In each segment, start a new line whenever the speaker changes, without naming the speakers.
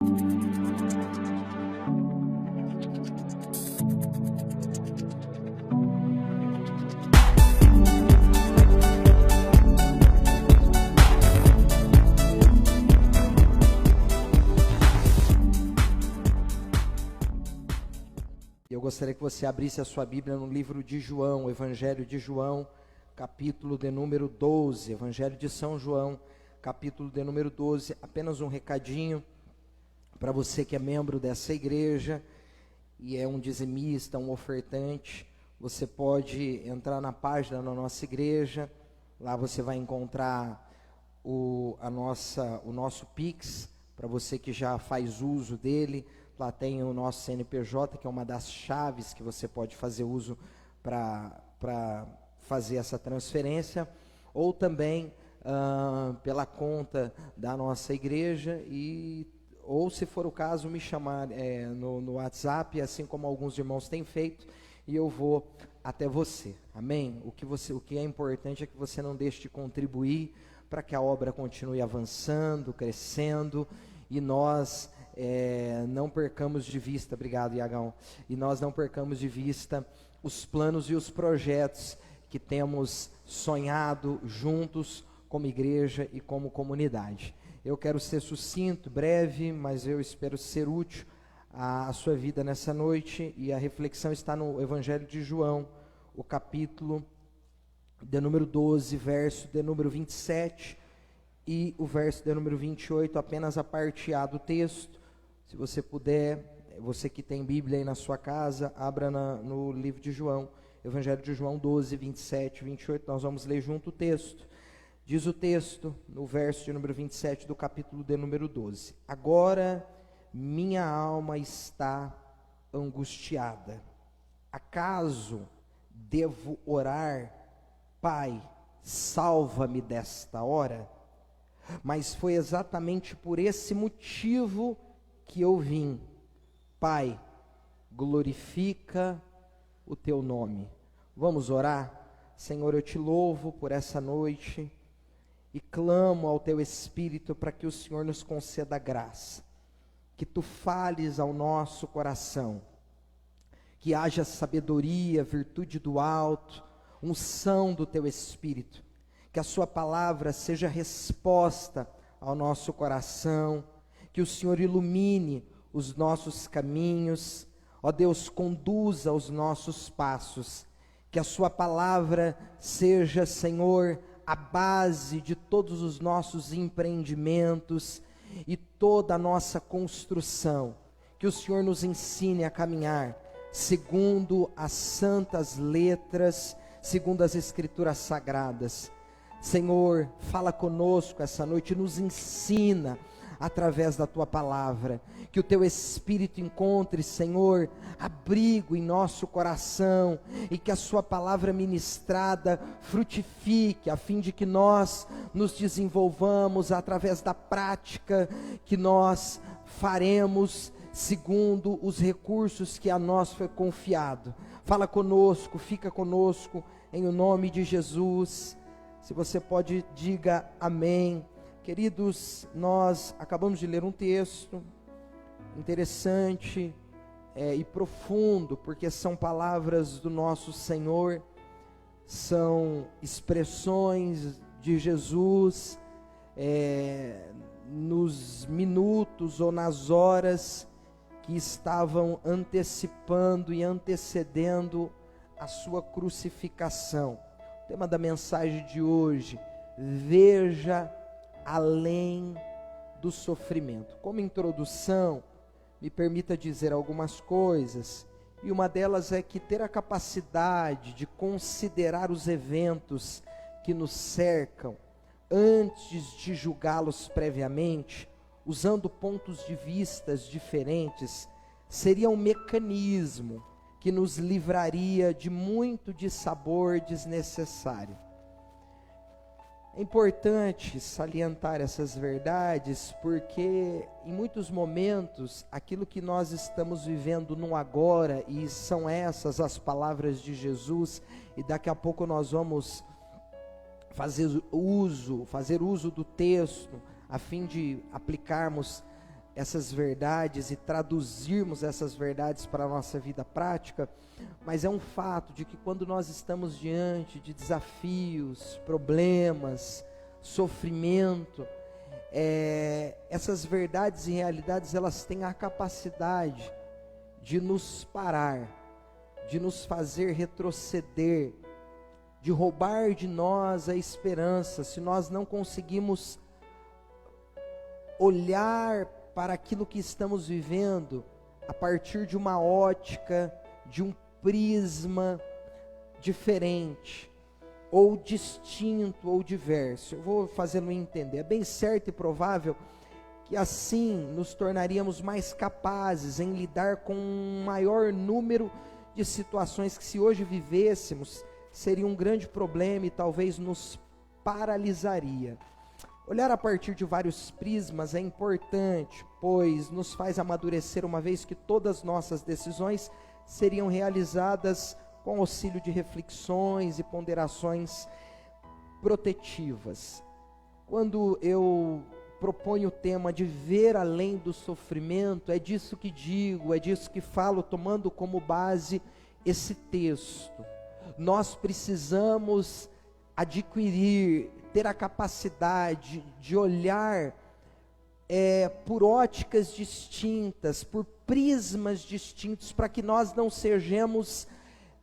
Eu gostaria que você abrisse a sua Bíblia no livro de João, o Evangelho de João, capítulo de número 12, Evangelho de São João, capítulo de número 12, apenas um recadinho para você que é membro dessa igreja e é um dizimista, um ofertante. Você pode entrar na página da nossa igreja, lá você vai encontrar o nosso Pix, para você que já faz uso dele. Lá tem o nosso CNPJ, que é uma das chaves que você pode fazer uso para fazer essa transferência, ou também pela conta da nossa igreja, ou se for o caso, me chamar no WhatsApp, assim como alguns irmãos têm feito, e eu vou até você, amém? O que é importante é que você não deixe de contribuir para que a obra continue avançando, crescendo, e nós não percamos de vista, obrigado Iagão, e nós não percamos de vista os planos e os projetos que temos sonhado juntos como igreja e como comunidade. Eu quero ser sucinto, breve, mas eu espero ser útil à sua vida nessa noite, e a reflexão está no Evangelho de João, o capítulo de número 12, verso de número 27 e o verso de número 28, apenas a parte A do texto. Se você puder, você que tem Bíblia aí na sua casa, abra no livro de João, Evangelho de João 12, 27, 28, nós vamos ler junto o texto. Diz o texto, no verso de número 27 do capítulo de número 12: Agora minha alma está angustiada. Acaso devo orar, Pai, salva-me desta hora? Mas foi exatamente por esse motivo que eu vim. Pai, glorifica o teu nome. Vamos orar? Senhor, eu te louvo por essa noite e clamo ao teu Espírito para que o Senhor nos conceda graça, que tu fales ao nosso coração, que haja sabedoria, virtude do alto, unção do teu Espírito, que a sua palavra seja resposta ao nosso coração, que o Senhor ilumine os nossos caminhos, ó Deus, conduza os nossos passos, que a sua palavra seja, Senhor, a base de todos os nossos empreendimentos e toda a nossa construção, que o Senhor nos ensine a caminhar segundo as santas letras, segundo as Escrituras Sagradas. Senhor, fala conosco essa noite, nos ensina através da tua palavra, que o teu Espírito encontre, Senhor, abrigo em nosso coração, e que a sua palavra ministrada frutifique, a fim de que nós nos desenvolvamos através da prática que nós faremos segundo os recursos que a nós foi confiado. Fala conosco, fica conosco, em o nome de Jesus. Se você pode, diga amém. Queridos, nós acabamos de ler um texto interessante e profundo, porque são palavras do nosso Senhor, são expressões de Jesus nos minutos ou nas horas que estavam antecipando e antecedendo a sua crucificação. O tema da mensagem de hoje: veja além do sofrimento. Como introdução, me permita dizer algumas coisas, e uma delas é que ter a capacidade de considerar os eventos que nos cercam, antes de julgá-los previamente, usando pontos de vistas diferentes, seria um mecanismo que nos livraria de muito dissabor desnecessário. É importante salientar essas verdades, porque em muitos momentos, aquilo que nós estamos vivendo no agora, e são essas as palavras de Jesus, e daqui a pouco nós vamos fazer uso do texto, a fim de aplicarmos essas verdades e traduzirmos essas verdades para a nossa vida prática, mas é um fato de que quando nós estamos diante de desafios, problemas, sofrimento, essas verdades e realidades, elas têm a capacidade de nos parar, de nos fazer retroceder, de roubar de nós a esperança, se nós não conseguimos olhar para aquilo que estamos vivendo a partir de uma ótica, de um prisma diferente, ou distinto, ou diverso. Eu vou fazê-lo entender. É bem certo e provável que assim nos tornaríamos mais capazes em lidar com um maior número de situações que, se hoje vivêssemos, seria um grande problema e talvez nos paralisaria. Olhar a partir de vários prismas é importante, pois nos faz amadurecer, uma vez que todas nossas decisões seriam realizadas com auxílio de reflexões e ponderações protetivas. Quando eu proponho o tema de ver além do sofrimento, é disso que digo, é disso que falo, tomando como base esse texto. Nós precisamos adquirir, ter a capacidade de olhar por óticas distintas, por prismas distintos, para que nós não sejamos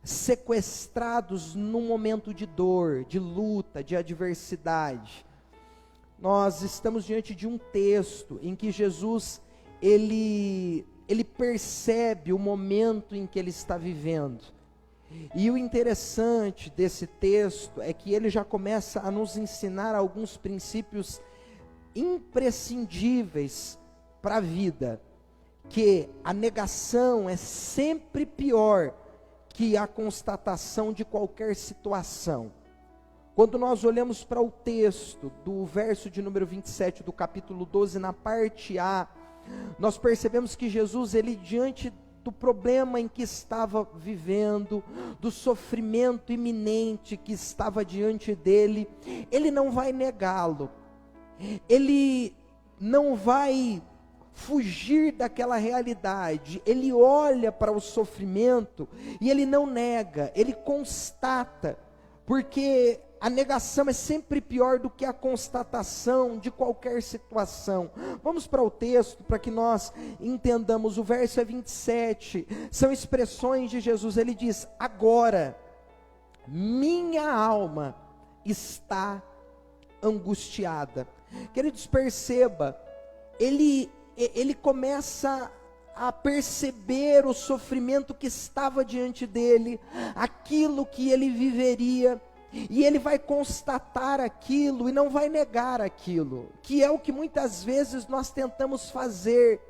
sequestrados num momento de dor, de luta, de adversidade. Nós estamos diante de um texto em que Jesus, ele percebe o momento em que ele está vivendo. E o interessante desse texto é que ele já começa a nos ensinar alguns princípios imprescindíveis para a vida, que a negação é sempre pior que a constatação de qualquer situação. Quando nós olhamos para o texto do verso de número 27 do capítulo 12, na parte A, nós percebemos que Jesus, ele diante do problema em que estava vivendo, do sofrimento iminente que estava diante dele, ele não vai negá-lo, ele não vai fugir daquela realidade, ele olha para o sofrimento e ele não nega, ele constata, porque a negação é sempre pior do que a constatação de qualquer situação. Vamos para o texto para que nós entendamos. O verso é 27, são expressões de Jesus. Ele diz: agora minha alma está angustiada. Queridos, perceba, ele começa a perceber o sofrimento que estava diante dele, aquilo que ele viveria, e ele vai constatar aquilo e não vai negar aquilo, que é o que muitas vezes nós tentamos fazer: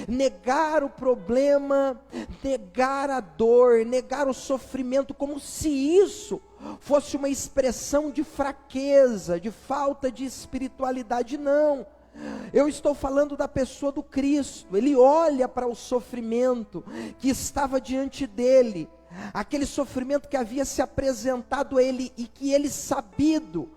negar o problema, negar a dor, negar o sofrimento, como se isso fosse uma expressão de fraqueza, de falta de espiritualidade. Não, eu estou falando da pessoa do Cristo. Ele olha para o sofrimento que estava diante dele, aquele sofrimento que havia se apresentado a ele, e que ele, sabido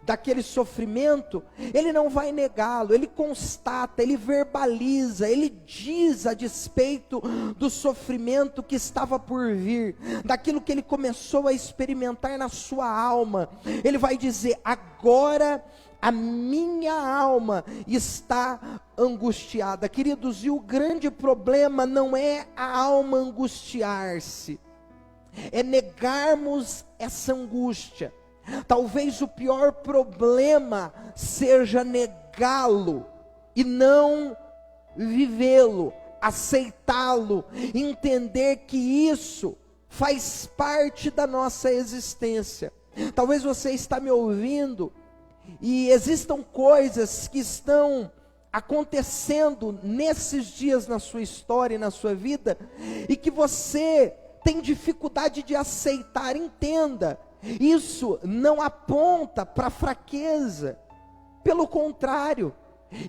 daquele sofrimento, ele não vai negá-lo, ele constata, ele verbaliza, ele diz a despeito do sofrimento que estava por vir, daquilo que ele começou a experimentar na sua alma. Ele vai dizer: agora a minha alma está angustiada. Queridos, e o grande problema não é a alma angustiar-se, é negarmos essa angústia. Talvez o pior problema seja negá-lo e não vivê-lo, aceitá-lo, entender que isso faz parte da nossa existência. Talvez você está me ouvindo e existam coisas que estão acontecendo nesses dias na sua história e na sua vida, e que você tem dificuldade de aceitar. Entenda, isso não aponta para fraqueza, pelo contrário,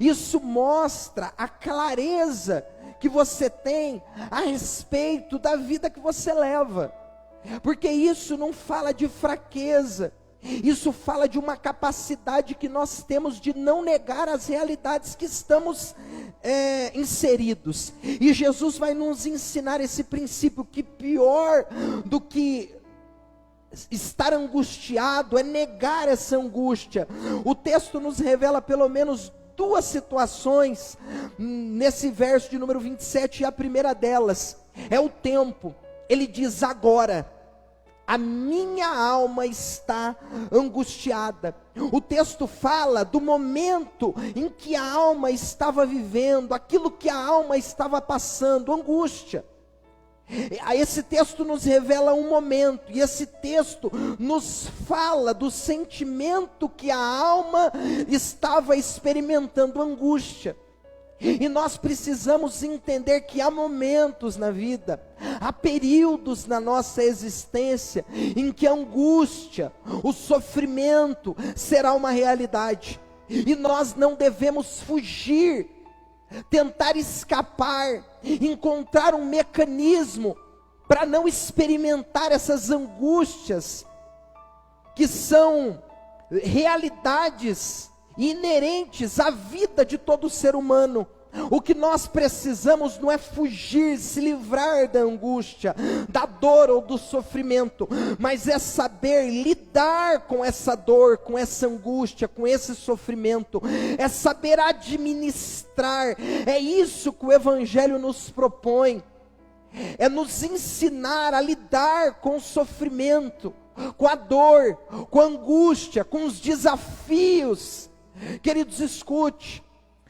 isso mostra a clareza que você tem a respeito da vida que você leva, porque isso não fala de fraqueza, Isso fala de uma capacidade que nós temos de não negar as realidades que estamos inseridos. E Jesus vai nos ensinar esse princípio, que pior do que estar angustiado é negar essa angústia. O texto nos revela pelo menos duas situações nesse verso de número 27, e a primeira delas é o tempo. Ele diz: agora a minha alma está angustiada. O texto fala do momento em que a alma estava vivendo, aquilo que a alma estava passando, angústia. Esse texto nos revela um momento, e esse texto nos fala do sentimento que a alma estava experimentando, angústia. E nós precisamos entender que há momentos na vida, há períodos na nossa existência, em que a angústia, o sofrimento será uma realidade, e nós não devemos fugir, tentar escapar, encontrar um mecanismo para não experimentar essas angústias, que são realidades inerentes à vida de todo ser humano. O que nós precisamos não é fugir, se livrar da angústia, da dor ou do sofrimento, mas é saber lidar com essa dor, com essa angústia, com esse sofrimento, é saber administrar. É isso que o Evangelho nos propõe, é nos ensinar a lidar com o sofrimento, com a dor, com a angústia, com os desafios. Queridos, escute,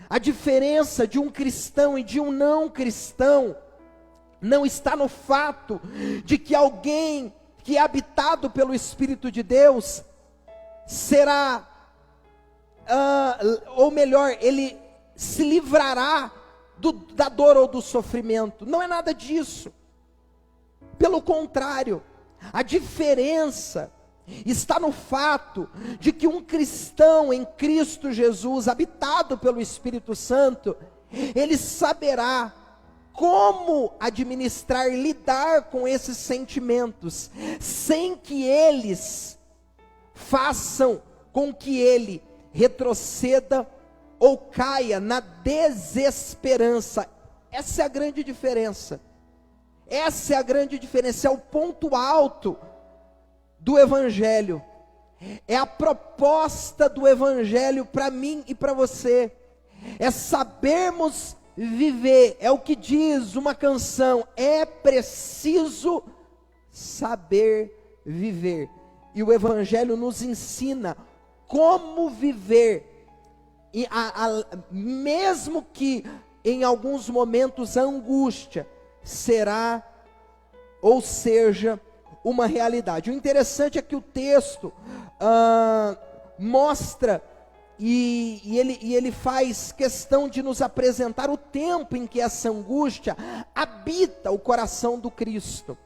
a diferença de um cristão e de um não cristão não está no fato de que alguém que é habitado pelo Espírito de Deus será, ou melhor, ele se livrará da dor ou do sofrimento. Não é nada disso. Pelo contrário, a diferença está no fato de que um cristão em Cristo Jesus, habitado pelo Espírito Santo, ele saberá como administrar, lidar com esses sentimentos, sem que eles façam com que ele retroceda ou caia na desesperança. Essa é a grande diferença. Essa é a grande diferença, é o ponto alto do Evangelho, é a proposta do Evangelho para mim e para você, é sabermos viver. É o que diz uma canção: é preciso saber viver. E o Evangelho nos ensina como viver, e mesmo que em alguns momentos a angústia será, ou seja, uma realidade. O interessante é que o texto mostra, e ele faz questão de nos apresentar o tempo em que essa angústia habita o coração do Cristo.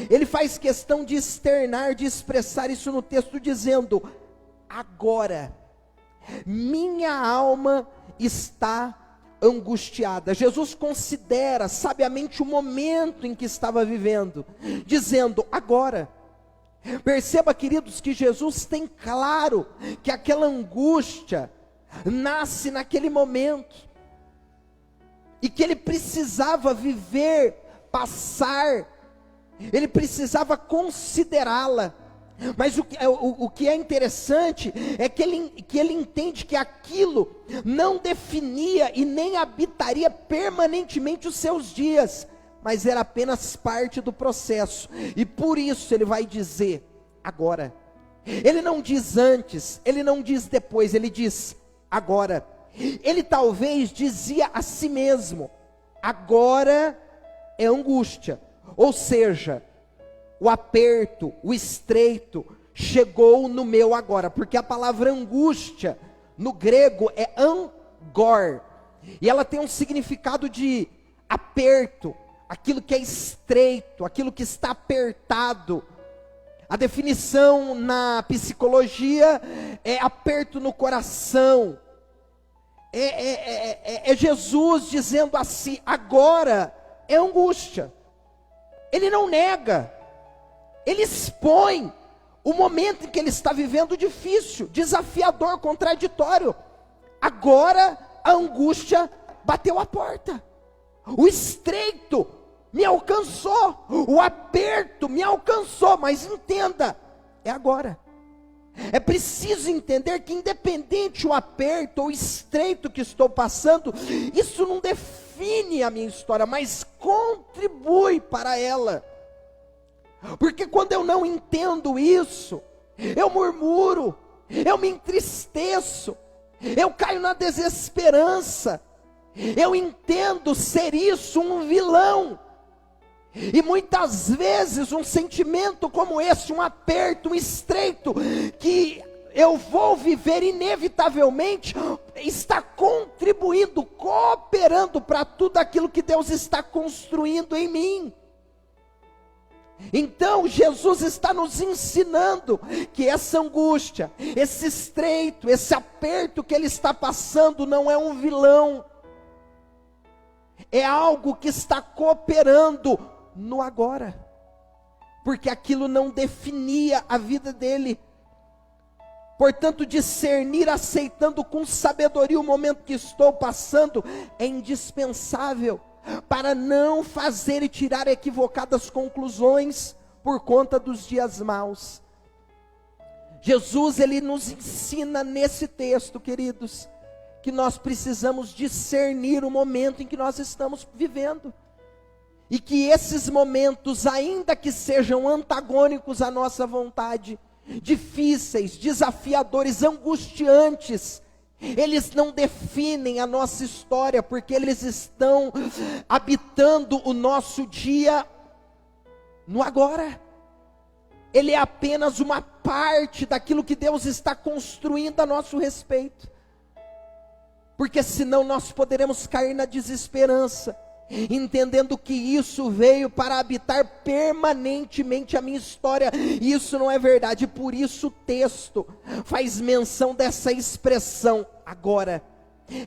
Ele faz questão de externar, de expressar isso no texto, dizendo: agora minha alma está angustiada. Jesus considera sabiamente o momento em que estava vivendo, dizendo: agora. Perceba, queridos, que Jesus tem claro que aquela angústia nasce naquele momento, e que ele precisava viver, passar, ele precisava considerá-la. Mas o que é interessante é que ele entende que aquilo não definia e nem habitaria permanentemente os seus dias, mas era apenas parte do processo. E por isso ele vai dizer: agora. Ele não diz antes, ele não diz depois, ele diz agora. Ele talvez dizia a si mesmo: agora é angústia, ou seja, o aperto, o estreito chegou no meu agora, porque a palavra angústia no grego é angor, e ela tem um significado de aperto, aquilo que é estreito, aquilo que está apertado. A definição na psicologia é aperto no coração. É Jesus dizendo assim: agora é angústia. Ele não nega, ele expõe o momento em que ele está vivendo difícil, desafiador, contraditório. Agora a angústia bateu a porta. O estreito me alcançou, o aperto me alcançou, mas entenda, é agora. É preciso entender que independente o aperto ou estreito que estou passando, isso não define a minha história, mas contribui para ela. Porque quando eu não entendo isso, eu murmuro, eu me entristeço, eu caio na desesperança, eu entendo ser isso um vilão. E muitas vezes um sentimento como esse, um aperto, um estreito, que eu vou viver inevitavelmente, está contribuindo, cooperando para tudo aquilo que Deus está construindo em mim. Então Jesus está nos ensinando que essa angústia, esse estreito, esse aperto que ele está passando não é um vilão, é algo que está cooperando no agora, porque aquilo não definia a vida dele. Portanto, discernir aceitando com sabedoria o momento que estou passando é indispensável para não fazer e tirar equivocadas conclusões por conta dos dias maus. Jesus, ele nos ensina nesse texto, queridos, que nós precisamos discernir o momento em que nós estamos vivendo. E que esses momentos, ainda que sejam antagônicos à nossa vontade, difíceis, desafiadores, angustiantes, eles não definem a nossa história, porque eles estão habitando o nosso dia no agora. Ele é apenas uma parte daquilo que Deus está construindo a nosso respeito. Porque senão nós poderemos cair na desesperança, entendendo que isso veio para habitar permanentemente a minha história, e isso não é verdade. Por isso o texto faz menção dessa expressão, agora,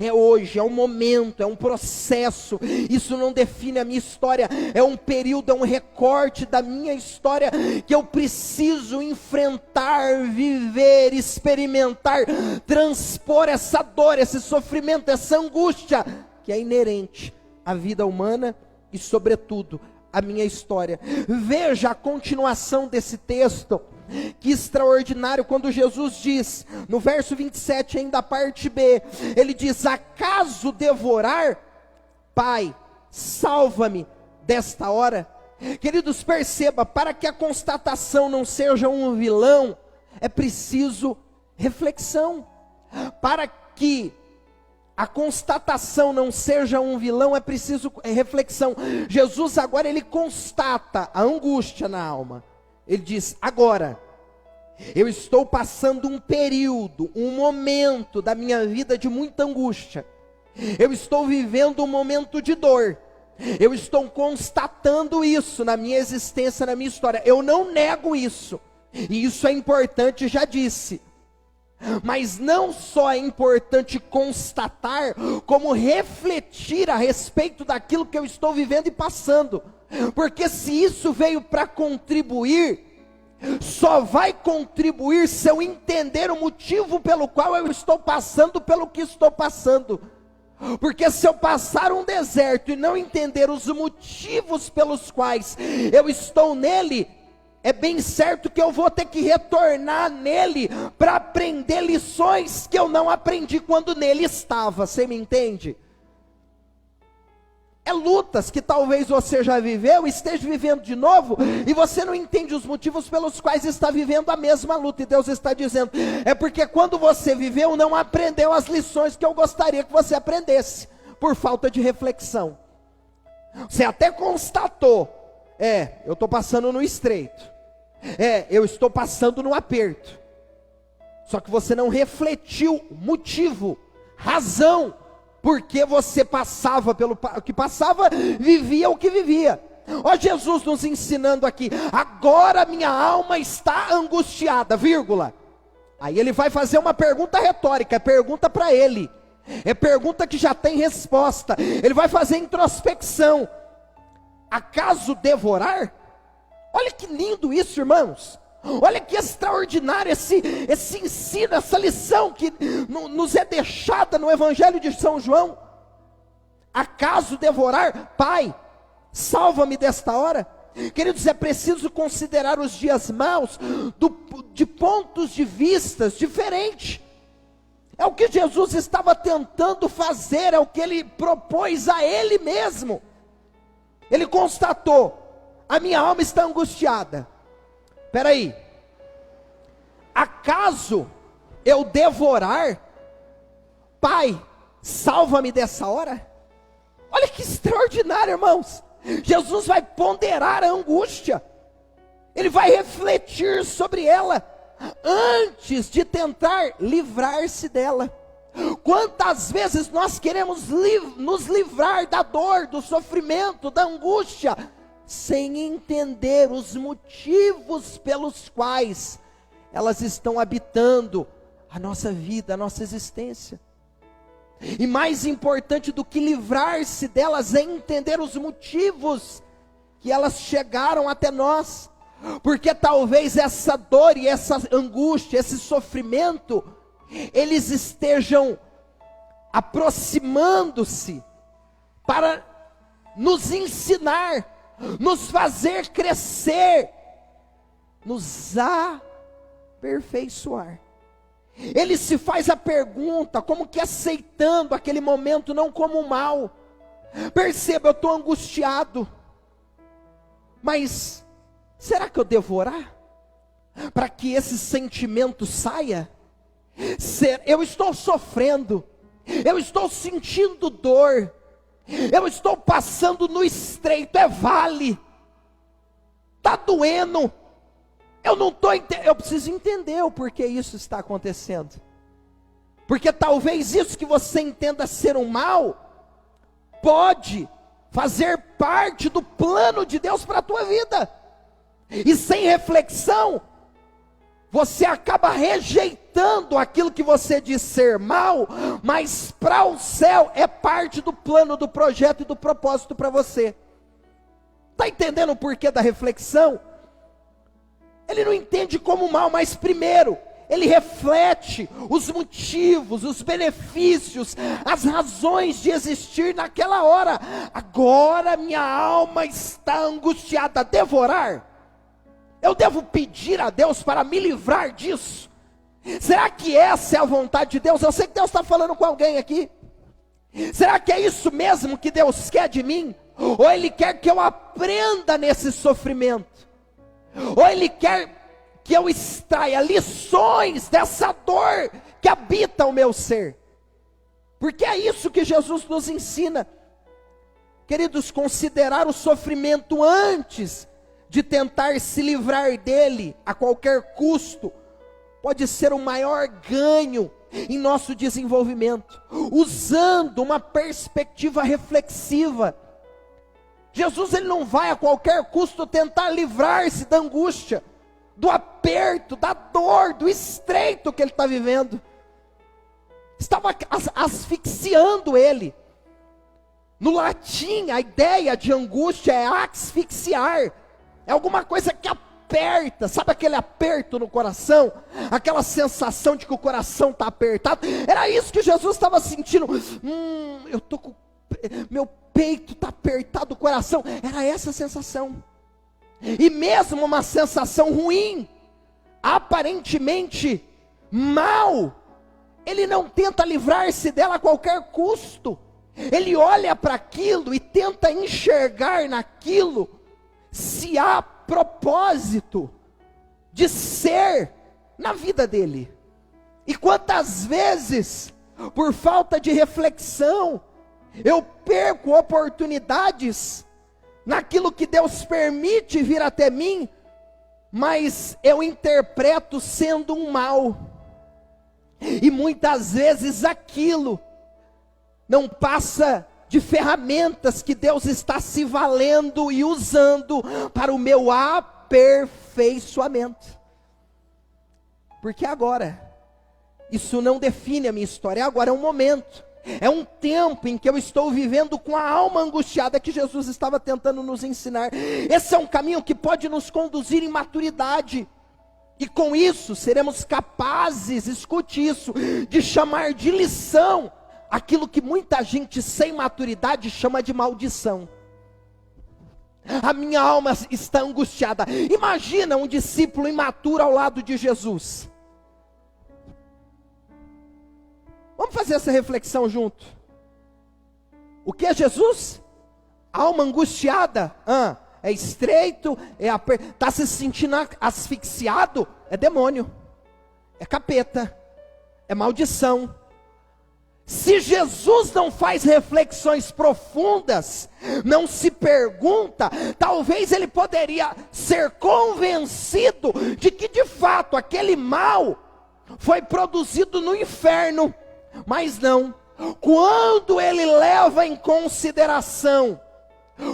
é hoje, é um momento, é um processo. Isso não define a minha história, é um período, é um recorte da minha história, que eu preciso enfrentar, viver, experimentar, transpor essa dor, esse sofrimento, essa angústia, que é inerente a vida humana e, sobretudo, a minha história. Veja a continuação desse texto, que extraordinário, quando Jesus diz, no verso 27, ainda a parte B, ele diz: acaso devorar? Pai, salva-me desta hora. Queridos, perceba, para que a constatação não seja um vilão, é preciso reflexão. Para que a constatação não seja um vilão, é preciso reflexão. Jesus agora, ele constata a angústia na alma. Ele diz: agora, eu estou passando um período, um momento da minha vida de muita angústia. Eu estou vivendo um momento de dor. Eu estou constatando isso na minha existência, na minha história. Eu não nego isso. E isso é importante, já disse. Mas não só é importante constatar, como refletir a respeito daquilo que eu estou vivendo e passando. Porque se isso veio para contribuir, só vai contribuir se eu entender o motivo pelo qual eu estou passando pelo que estou passando. Porque se eu passar um deserto e não entender os motivos pelos quais eu estou nele, é bem certo que eu vou ter que retornar nele para aprender lições que eu não aprendi quando nele estava. Você me entende? É lutas que talvez você já viveu, esteja vivendo de novo, e você não entende os motivos pelos quais está vivendo a mesma luta. E Deus está dizendo: é porque quando você viveu, não aprendeu as lições que eu gostaria que você aprendesse, por falta de reflexão. Você até constatou: eu estou passando no estreito, eu estou passando no aperto. Só que você não refletiu motivo, razão, porque você passava pelo que passava, vivia o que vivia. Ó, Jesus nos ensinando aqui: agora minha alma está angustiada, vírgula. Aí ele vai fazer uma pergunta retórica, é pergunta para ele, é pergunta que já tem resposta. Ele vai fazer introspecção: acaso devorar? Olha que lindo isso, irmãos. Olha que extraordinário esse ensino, essa lição que nos é deixada no Evangelho de São João. Acaso devorar? Pai, salva-me desta hora. Queridos, é preciso considerar os dias maus de pontos de vistas diferentes. É o que Jesus estava tentando fazer, é o que ele propôs a ele mesmo. Ele constatou: a minha alma está angustiada. Espera aí, acaso eu devorar? Pai, salva-me dessa hora. Olha que extraordinário, irmãos. Jesus vai ponderar a angústia, ele vai refletir sobre ela, antes de tentar livrar-se dela. Quantas vezes nós queremos nos livrar da dor, do sofrimento, da angústia, sem entender os motivos pelos quais elas estão habitando a nossa vida, a nossa existência. E mais importante do que livrar-se delas é entender os motivos que elas chegaram até nós. Porque talvez essa dor e essa angústia, esse sofrimento, eles estejam aproximando-se para nos ensinar, nos fazer crescer, nos aperfeiçoar. Ele se faz a pergunta, como que aceitando aquele momento não como um mal. Perceba, eu estou angustiado, mas será que eu devo orar para que esse sentimento saia? Eu estou sofrendo, eu estou sentindo dor, eu estou passando no estreito, é vale, está doendo. Eu preciso entender o porquê isso está acontecendo. Porque talvez isso que você entenda ser um mal, pode fazer parte do plano de Deus para a tua vida. E sem reflexão, você acaba rejeitando aquilo que você diz ser mal, mas para o céu é parte do plano, do projeto e do propósito para você. Está entendendo o porquê da reflexão? Ele não entende como mal, mas primeiro, ele reflete os motivos, os benefícios, as razões de existir naquela hora. Agora minha alma está angustiada. Devorar? Eu devo pedir a Deus para me livrar disso? Será que essa é a vontade de Deus? Eu sei que Deus está falando com alguém aqui. Será que é isso mesmo que Deus quer de mim? Ou Ele quer que eu aprenda nesse sofrimento? Ou Ele quer que eu extraia lições dessa dor que habita o meu ser? Porque é isso que Jesus nos ensina. Queridos, considerar o sofrimento antes de tentar se livrar dele a qualquer custo, pode ser o maior ganho em nosso desenvolvimento, usando uma perspectiva reflexiva. Jesus, ele não vai a qualquer custo tentar livrar-se da angústia, do aperto, da dor, do estreito que ele está vivendo. Estava asfixiando ele. No latim, a ideia de angústia é asfixiar. É alguma coisa que aperta. Sabe aquele aperto no coração? Aquela sensação de que o coração está apertado. Era isso que Jesus estava sentindo. Eu estou com... meu peito está apertado, o coração. Era essa sensação. E mesmo uma sensação ruim, aparentemente mal, ele não tenta livrar-se dela a qualquer custo. Ele olha para aquilo e tenta enxergar naquilo se há propósito de ser na vida dele. E quantas vezes, por falta de reflexão, eu perco oportunidades naquilo que Deus permite vir até mim, mas eu interpreto sendo um mal. E muitas vezes aquilo não passa de ferramentas que Deus está se valendo e usando para o meu aperfeiçoamento. Porque agora, isso não define a minha história, agora é um momento. É um tempo em que eu estou vivendo com a alma angustiada que Jesus estava tentando nos ensinar. Esse é um caminho que pode nos conduzir em maturidade. E com isso seremos capazes, escute isso, de chamar de lição aquilo que muita gente sem maturidade chama de maldição. A minha alma está angustiada. Imagina um discípulo imaturo ao lado de Jesus. Vamos fazer essa reflexão junto. O que é Jesus? Alma angustiada. É estreito, está se sentindo asfixiado, é demônio, é capeta, é maldição. Se Jesus não faz reflexões profundas, não se pergunta, talvez ele poderia ser convencido de que de fato aquele mal foi produzido no inferno, mas não. Quando ele leva em consideração,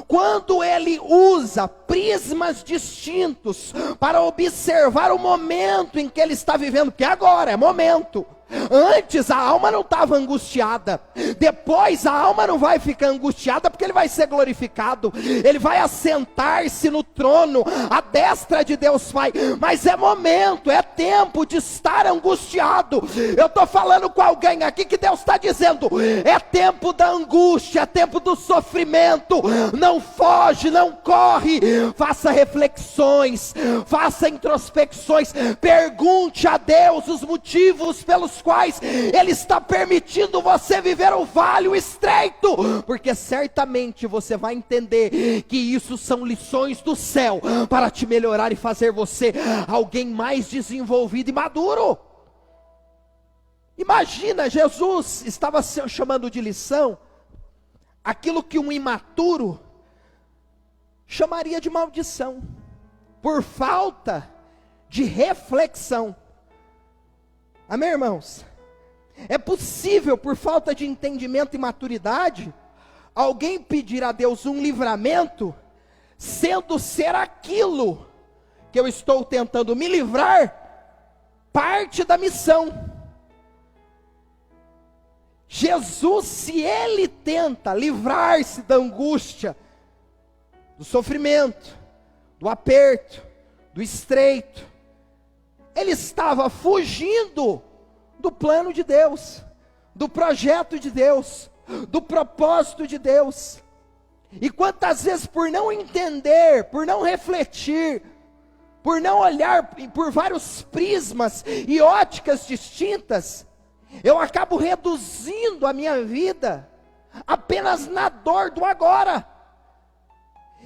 quando ele usa prismas distintos para observar o momento em que ele está vivendo, que agora é momento. Antes a alma não estava angustiada, depois a alma não vai ficar angustiada porque ele vai ser glorificado, ele vai assentar-se no trono, à destra de Deus Pai, mas é momento, é tempo de estar angustiado. Eu estou falando com alguém aqui que Deus está dizendo, é tempo da angústia, é tempo do sofrimento, não foge, não corre, faça reflexões, faça introspecções, pergunte a Deus os motivos pelos quais Ele está permitindo você viver o vale estreito, porque certamente você vai entender que isso são lições do céu, para te melhorar e fazer você alguém mais desenvolvido e maduro. Imagina, Jesus estava chamando de lição aquilo que um imaturo chamaria de maldição, por falta de reflexão. Amém, irmãos? É possível, por falta de entendimento e maturidade, alguém pedir a Deus um livramento, sendo ser aquilo que eu estou tentando me livrar, parte da missão. Jesus, se ele tenta livrar-se da angústia, do sofrimento, do aperto, do estreito, ele estava fugindo do plano de Deus, do projeto de Deus, do propósito de Deus. E quantas vezes, por não entender, por não refletir, por não olhar por vários prismas e óticas distintas, eu acabo reduzindo a minha vida apenas na dor do agora.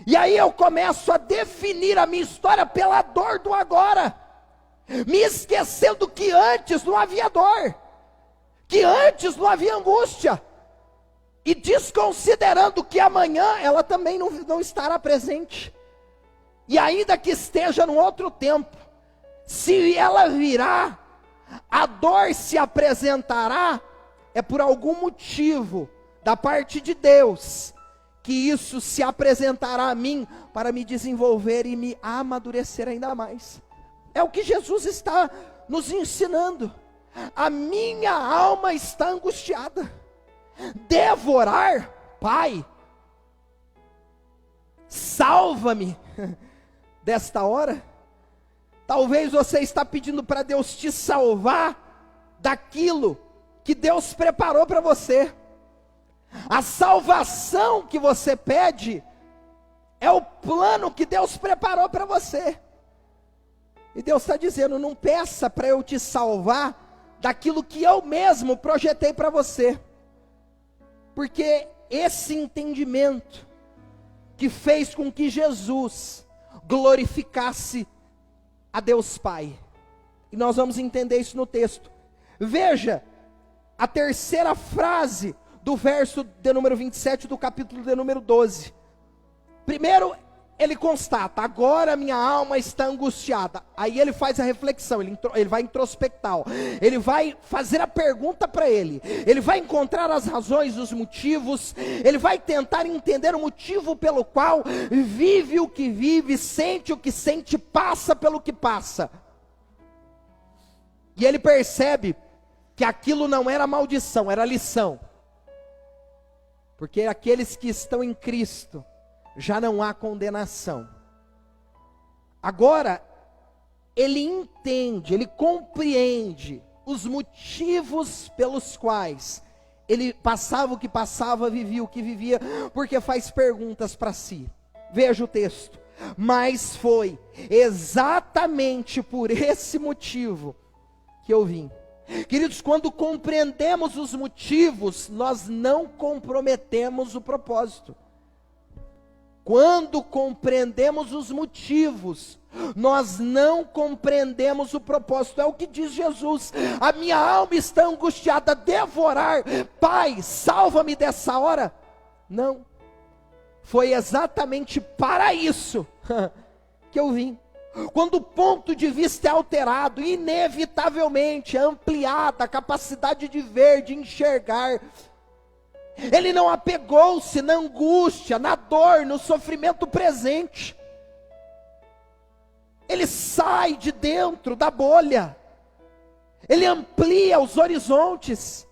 E aí eu começo a definir a minha história pela dor do agora, me esquecendo que antes não havia dor, que antes não havia angústia, e desconsiderando que amanhã ela também não estará presente, e ainda que esteja num outro tempo, se ela virá, a dor se apresentará, é por algum motivo da parte de Deus, que isso se apresentará a mim, para me desenvolver e me amadurecer ainda mais. É o que Jesus está nos ensinando. A minha alma está angustiada. Devorar, Pai, salva-me desta hora. Talvez você está pedindo para Deus te salvar daquilo que Deus preparou para você. A salvação que você pede é o plano que Deus preparou para você. E Deus está dizendo, não peça para eu te salvar daquilo que eu mesmo projetei para você. Porque esse entendimento que fez com que Jesus glorificasse a Deus Pai. E nós vamos entender isso no texto. Veja a terceira frase do verso de número 27 do capítulo de número 12. Primeiro, ele constata, agora minha alma está angustiada. Aí ele faz a reflexão, ele vai introspectar, ele vai fazer a pergunta para ele vai encontrar as razões, os motivos, ele vai tentar entender o motivo pelo qual vive o que vive, sente o que sente, passa pelo que passa. E ele percebe que aquilo não era maldição, era lição. Porque aqueles que estão em Cristo, já não há condenação. Agora, ele entende, ele compreende os motivos pelos quais ele passava o que passava, vivia o que vivia, porque faz perguntas para si. Veja o texto. Mas foi exatamente por esse motivo que eu vim. Queridos, quando compreendemos os motivos, nós não comprometemos o propósito. Quando compreendemos os motivos, nós não compreendemos o propósito. É o que diz Jesus: a minha alma está angustiada, devorar, Pai, salva-me dessa hora. Não, foi exatamente para isso que eu vim. Quando o ponto de vista é alterado, inevitavelmente é ampliada a capacidade de ver, de enxergar. Ele não apegou-se na angústia, na dor, no sofrimento presente. Ele sai de dentro da bolha. Ele amplia os horizontes.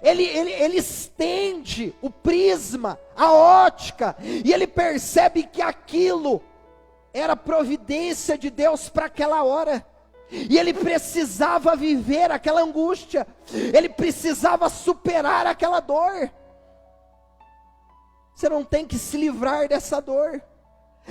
Ele estende o prisma, a ótica. E ele percebe que aquilo era providência de Deus para aquela hora. E ele precisava viver aquela angústia. Ele precisava superar aquela dor. Você não tem que se livrar dessa dor.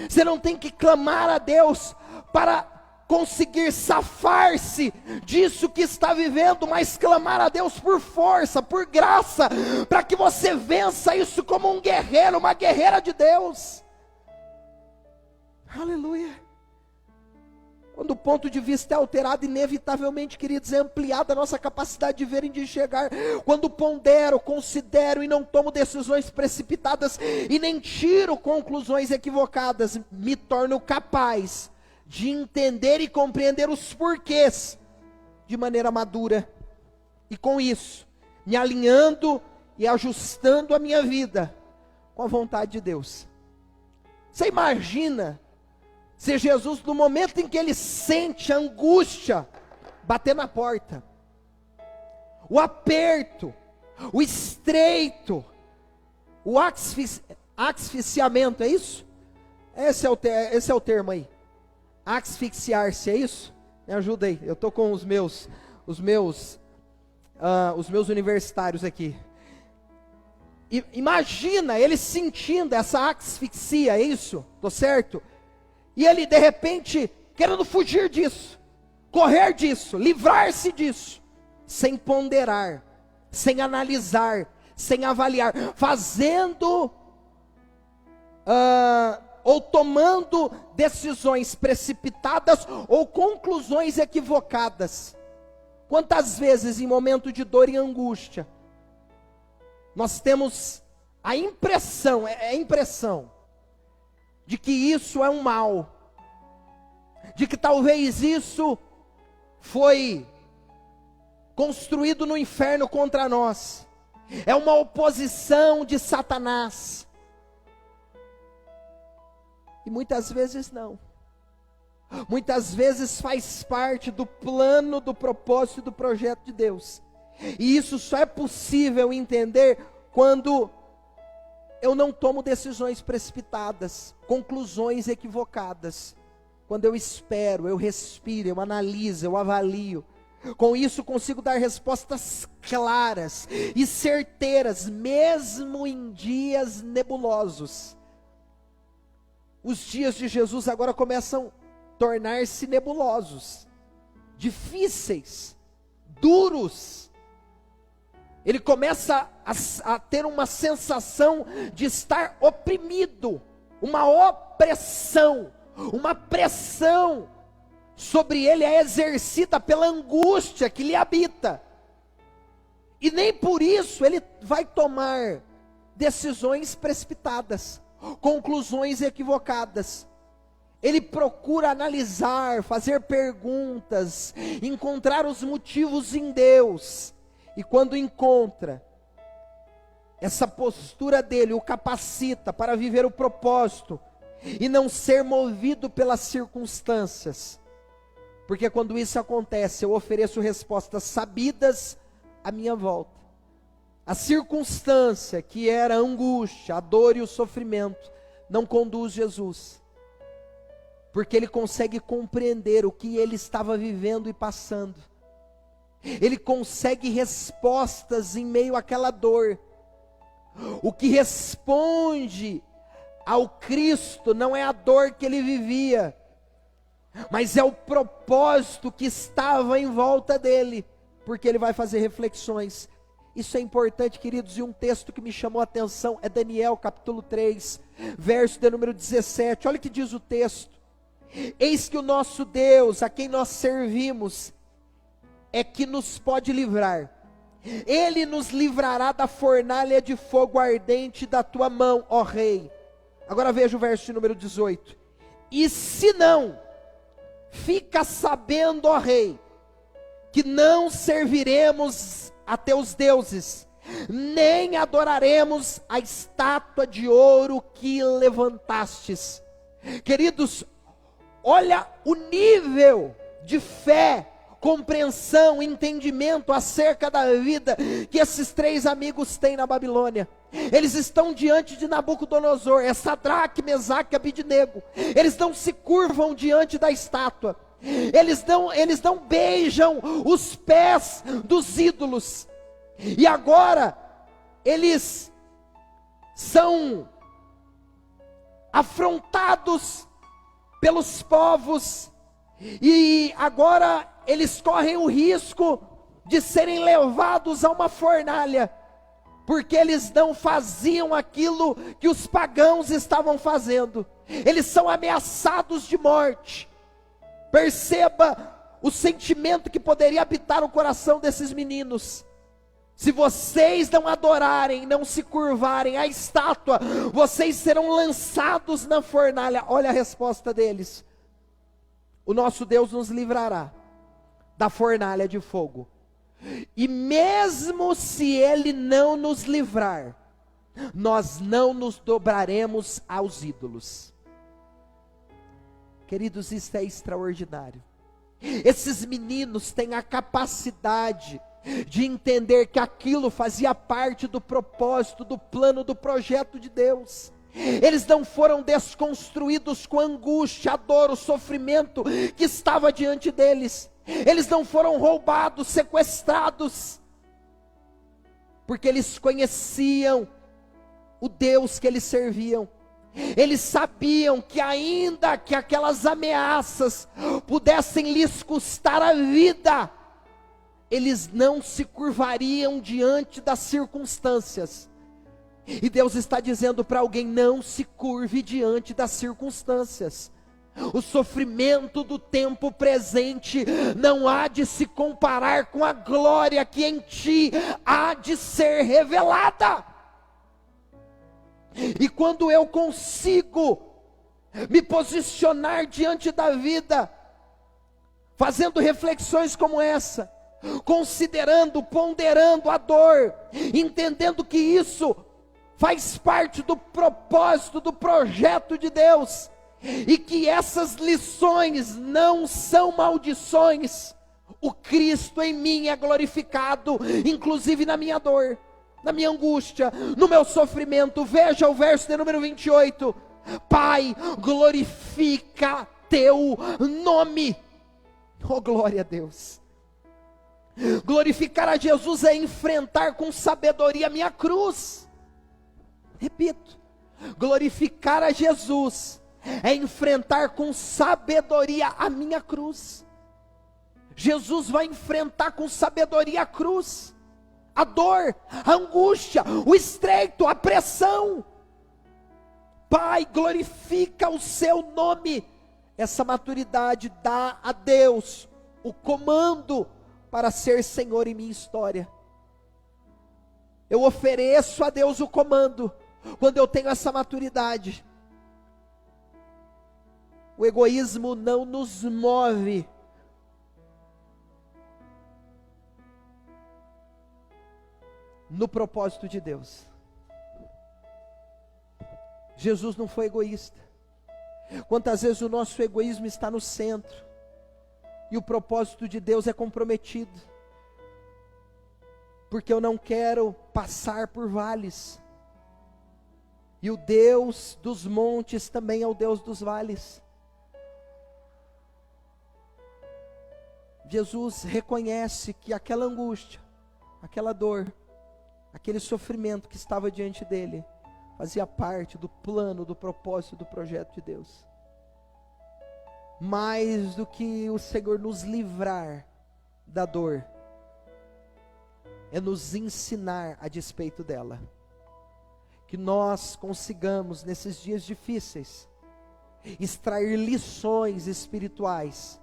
Você não tem que clamar a Deus para conseguir safar-se disso que está vivendo, mas clamar a Deus por força, por graça, para que você vença isso como um guerreiro, uma guerreira de Deus. Aleluia. Quando o ponto de vista é alterado, inevitavelmente, queridos, é ampliada a nossa capacidade de ver e de enxergar. Quando pondero, considero e não tomo decisões precipitadas e nem tiro conclusões equivocadas, me torno capaz de entender e compreender os porquês de maneira madura. E com isso, me alinhando e ajustando a minha vida com a vontade de Deus. Você imagina se Jesus, no momento em que ele sente a angústia bater na porta, o aperto, o estreito, o asfixiamento, é isso? Esse é o termo aí. Asfixiar-se, é isso? Me ajuda aí, eu estou com os meus universitários aqui. Imagina ele sentindo essa asfixia, é isso? Estou certo? E ele de repente querendo fugir disso, correr disso, livrar-se disso, sem ponderar, sem analisar, sem avaliar, fazendo ou tomando decisões precipitadas ou conclusões equivocadas. Quantas vezes em momento de dor e angústia, nós temos a impressão, de que isso é um mal, de que talvez isso foi construído no inferno contra nós, é uma oposição de Satanás, e muitas vezes não, muitas vezes faz parte do plano, do propósito e do projeto de Deus, e isso só é possível entender quando eu não tomo decisões precipitadas, conclusões equivocadas. Quando eu espero, eu respiro, eu analiso, eu avalio. Com isso consigo dar respostas claras e certeiras, mesmo em dias nebulosos. Os dias de Jesus agora começam a tornar-se nebulosos, difíceis, duros. Ele começa a ter uma sensação de estar oprimido, uma opressão, uma pressão sobre ele é exercida pela angústia que lhe habita. E nem por isso ele vai tomar decisões precipitadas, conclusões equivocadas. Ele procura analisar, fazer perguntas, encontrar os motivos em Deus. E quando encontra, essa postura dele o capacita para viver o propósito e não ser movido pelas circunstâncias. Porque quando isso acontece, eu ofereço respostas sabidas à minha volta. A circunstância que era a angústia, a dor e o sofrimento, não conduz Jesus. porque ele consegue compreender o que ele estava vivendo e passando. Ele consegue respostas em meio àquela dor. O que responde ao Cristo não é a dor que ele vivia, mas é o propósito que estava em volta dele, porque ele vai fazer reflexões. Isso é importante, queridos, e um texto que me chamou a atenção é Daniel capítulo 3, verso de número 17, olha o que diz o texto: eis que o nosso Deus, a quem nós servimos, é que nos pode livrar, ele nos livrará da fornalha de fogo ardente da tua mão, ó rei. Agora veja o verso de número 18, e se não, fica sabendo, ó rei, que não serviremos a teus deuses, nem adoraremos a estátua de ouro que levantastes. Queridos, olha o nível de fé, compreensão, entendimento acerca da vida que esses três amigos têm na Babilônia. Eles estão diante de Nabucodonosor, é Sadraque, Mesaque e Abidnego. Eles não se curvam diante da estátua, eles não beijam os pés dos ídolos, e agora eles são afrontados pelos povos, e agora eles correm o risco de serem levados a uma fornalha, porque eles não faziam aquilo que os pagãos estavam fazendo. Eles são ameaçados de morte. Perceba o sentimento que poderia habitar o coração desses meninos. Se vocês não adorarem, não se curvarem à estátua, vocês serão lançados na fornalha. Olha a resposta deles: o nosso Deus nos livrará da fornalha de fogo, e mesmo se ele não nos livrar, nós não nos dobraremos aos ídolos. Queridos, isso é extraordinário. Esses meninos têm a capacidade de entender que aquilo fazia parte do propósito, do plano, do projeto de Deus. Eles não foram desconstruídos com a angústia, a dor, o sofrimento que estava diante deles. Eles não foram roubados, sequestrados, porque eles conheciam o Deus que eles serviam. Eles sabiam que ainda que aquelas ameaças pudessem lhes custar a vida, eles não se curvariam diante das circunstâncias. E Deus está dizendo para alguém: não se curve diante das circunstâncias. O sofrimento do tempo presente não há de se comparar com a glória que em ti há de ser revelada. E quando eu consigo me posicionar diante da vida, fazendo reflexões como essa, considerando, ponderando a dor, entendendo que isso faz parte do propósito, do projeto de Deus, e que essas lições não são maldições, o Cristo em mim é glorificado, inclusive na minha dor, na minha angústia, no meu sofrimento. Veja o verso de número 28, Pai, glorifica teu nome. Oh, glória a Deus. Glorificar a Jesus é enfrentar com sabedoria a minha cruz. Repito, glorificar a Jesus é enfrentar com sabedoria a minha cruz. Jesus vai enfrentar com sabedoria a cruz, a dor, a angústia, o estreito, a pressão. Pai, glorifica o seu nome. Essa maturidade dá a Deus o comando para ser Senhor em minha história. Eu ofereço a Deus o comando quando eu tenho essa maturidade. O egoísmo não nos move. No propósito de Deus. Jesus não foi egoísta. Quantas vezes o nosso egoísmo está no centro e o propósito de Deus é comprometido, porque eu não quero passar por vales, e o Deus dos montes também é o Deus dos vales. Jesus reconhece que aquela angústia, aquela dor, aquele sofrimento que estava diante dele, fazia parte do plano, do propósito, do projeto de Deus. Mais do que o Senhor nos livrar da dor, é nos ensinar a despeito dela. Que nós consigamos, nesses dias difíceis, extrair lições espirituais,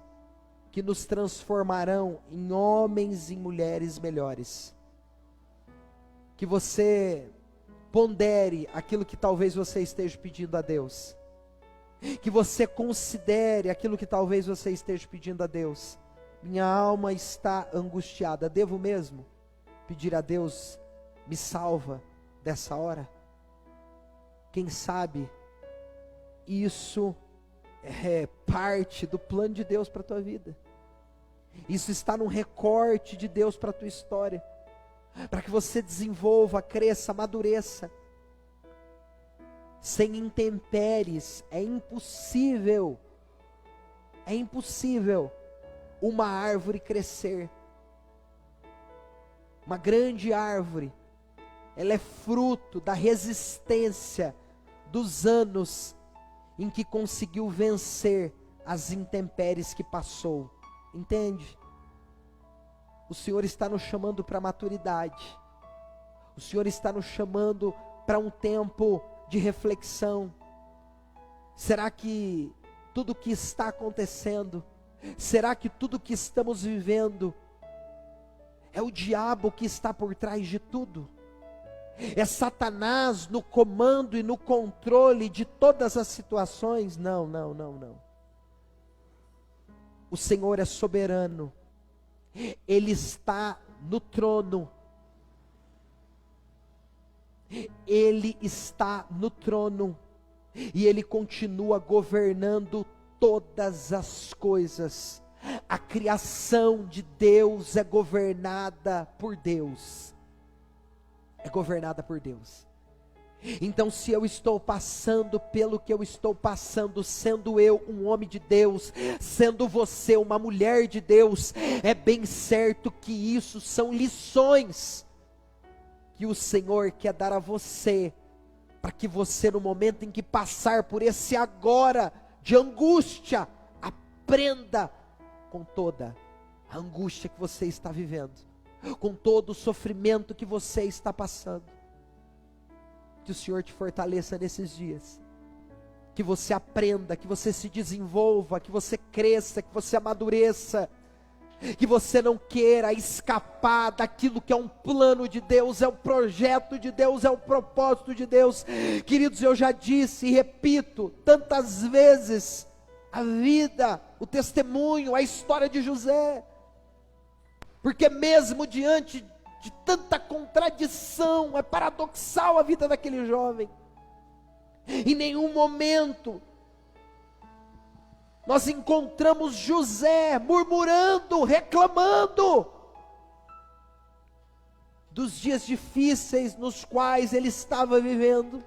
que nos transformarão em homens e mulheres melhores. Que você pondere aquilo que talvez você esteja pedindo a Deus. Que você considere aquilo que talvez você esteja pedindo a Deus. Minha alma está angustiada, devo mesmo pedir a Deus, me salva dessa hora? Quem sabe isso é parte do plano de Deus para a tua vida. Isso está num recorte de Deus para a tua história, para que você desenvolva, cresça, amadureça. Sem intempéries é impossível uma árvore crescer. Uma grande árvore, ela é fruto da resistência dos anos em que conseguiu vencer as intempéries que passou. Entende? O Senhor está nos chamando para a maturidade. O Senhor está nos chamando para um tempo de reflexão. Será que tudo o que está acontecendo, será que tudo o que estamos vivendo é o diabo que está por trás de tudo? É Satanás no comando e no controle de todas as situações? Não. O Senhor é soberano. Ele está no trono. Ele está no trono. E Ele continua governando todas as coisas. A criação de Deus é governada por Deus. É governada por Deus. Então, se eu estou passando pelo que eu estou passando, sendo eu um homem de Deus, sendo você uma mulher de Deus, é bem certo que isso são lições que o Senhor quer dar a você, para que você, no momento em que passar por esse agora de angústia, aprenda com toda a angústia que você está vivendo, com todo o sofrimento que você está passando. Que o Senhor te fortaleça nesses dias, que você aprenda, que você se desenvolva, que você cresça, que você amadureça, que você não queira escapar daquilo que é um plano de Deus, é um projeto de Deus, é um propósito de Deus. Queridos, eu já disse e repito tantas vezes, a vida, o testemunho, a história de José, porque mesmo diante de tanta contradição, é paradoxal a vida daquele jovem. Em nenhum momento nós encontramos José murmurando, reclamando dos dias difíceis nos quais ele estava vivendo.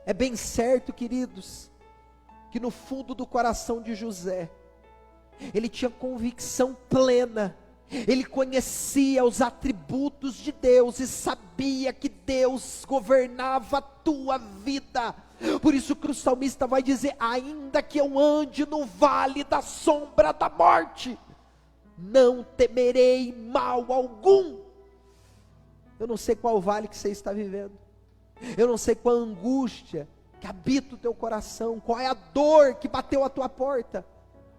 É bem certo, queridos, que no fundo do coração de José, ele tinha convicção plena. Ele conhecia os atributos de Deus e sabia que Deus governava a tua vida. Por isso que o salmista vai dizer: ainda que eu ande no vale da sombra da morte, não temerei mal algum. Eu não sei qual vale que você está vivendo, eu não sei qual angústia que habita o teu coração, qual é a dor que bateu a tua porta,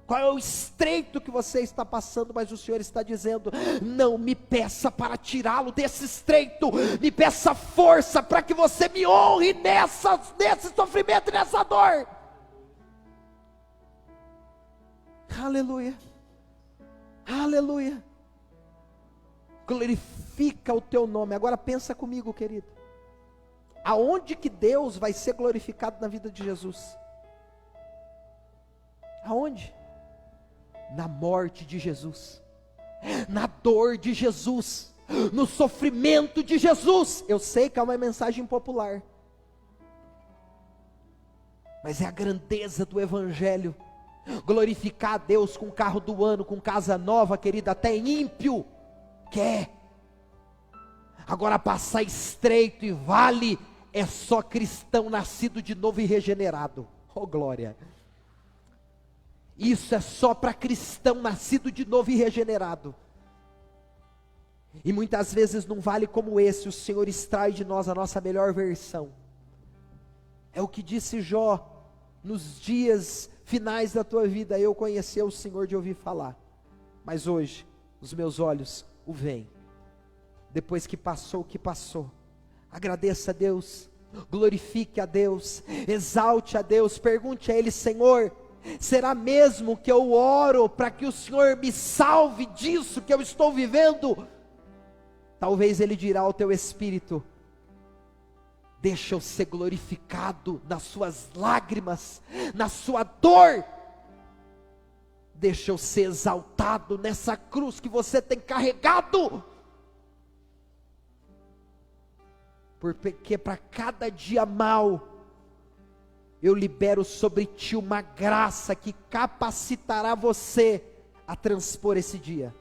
qual é o estreito que você está passando, mas o Senhor está dizendo: não me peça para tirá-lo desse estreito, me peça força para que você me honre nesse sofrimento e nessa dor. Aleluia, aleluia, glorifica o teu nome. Agora pensa comigo, querido, aonde que Deus vai ser glorificado na vida de Jesus? Aonde? Na morte de Jesus, na dor de Jesus, no sofrimento de Jesus. Eu sei que é uma mensagem popular, mas é a grandeza do Evangelho, Glorificar a Deus com carro do ano, com casa nova, querida, até ímpio quer. Agora passar estreito e vale, é só cristão nascido de novo e regenerado. Oh glória! Isso é só para cristão nascido de novo e regenerado. E muitas vezes num vale como esse, o Senhor extrai de nós a nossa melhor versão. É o que disse Jó, nos dias finais da tua vida, eu conheci o Senhor de ouvir falar, mas hoje, os meus olhos o veem. Depois que passou o que passou, agradeça a Deus, glorifique a Deus, exalte a Deus, pergunte a Ele: Senhor, será mesmo que eu oro para que o Senhor me salve disso que eu estou vivendo? Talvez Ele dirá ao teu espírito: deixa eu ser glorificado nas suas lágrimas, na sua dor, deixa eu ser exaltado nessa cruz que você tem carregado, porque para cada dia mau, eu libero sobre ti uma graça que capacitará você a transpor esse dia.